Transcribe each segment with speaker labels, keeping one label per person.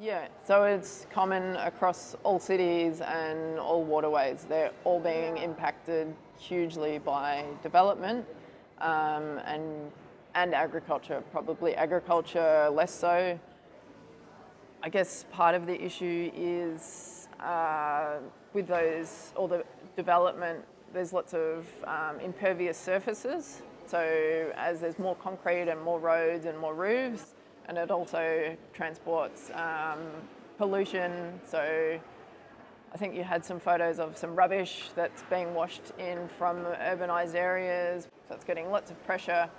Speaker 1: Yeah, so it's common across all cities and all waterways. They're all being impacted hugely by development um, and and agriculture. Probably agriculture less so. I guess part of the issue is with those all the development. There's lots of impervious surfaces. So as there's more concrete and more roads and more roofs, and it also transports pollution. So I think you had some photos of some rubbish that's being washed in from urbanised areas. So it's getting lots of pressure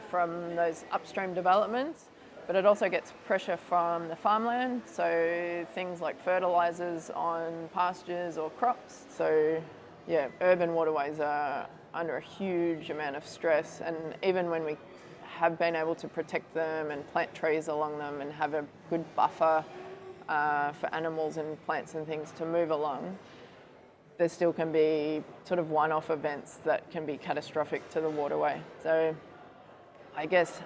Speaker 1: from those upstream developments, but it also gets pressure from the farmland. So things like fertilisers on pastures or crops. So yeah, urban waterways are under a huge amount of stress, and even when we have been able to protect them and plant trees along them and have a good buffer for animals and plants and things to move along, there still can be sort of one-off events that can be catastrophic to the waterway. So I guess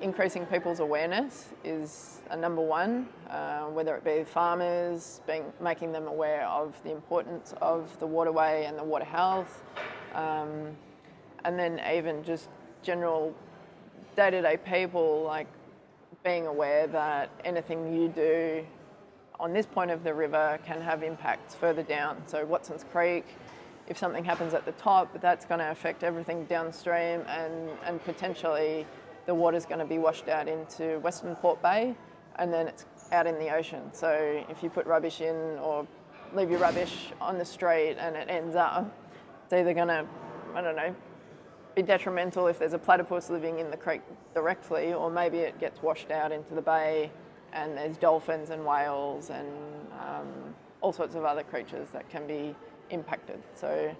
Speaker 1: increasing people's awareness is a number one, whether it be farmers, making them aware of the importance of the waterway and the water health, and then even just general day-to-day people, like being aware that anything you do on this point of the river can have impacts further down. So Watson's Creek, if something happens at the top, that's going to affect everything downstream, and potentially the water's going to be washed out into Western Port Bay, and then it's out in the ocean. So if you put rubbish in or leave your rubbish on the street and it ends up, it's either going to, I don't know, be detrimental if there's a platypus living in the creek directly, or maybe it gets washed out into the bay and there's dolphins and whales and all sorts of other creatures that can be impacted. So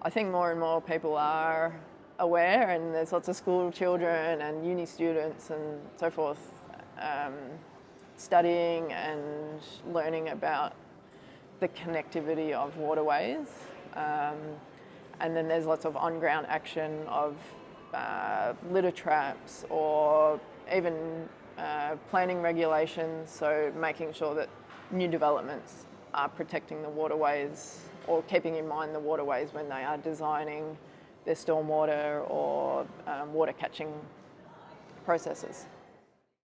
Speaker 1: I think more and more people are aware, and there's lots of school children and uni students and so forth studying and learning about the connectivity of waterways. And then there's lots of on-ground action of litter traps, or even planning regulations, so making sure that new developments are protecting the waterways or keeping in mind the waterways when they are designing their stormwater or water catching processes.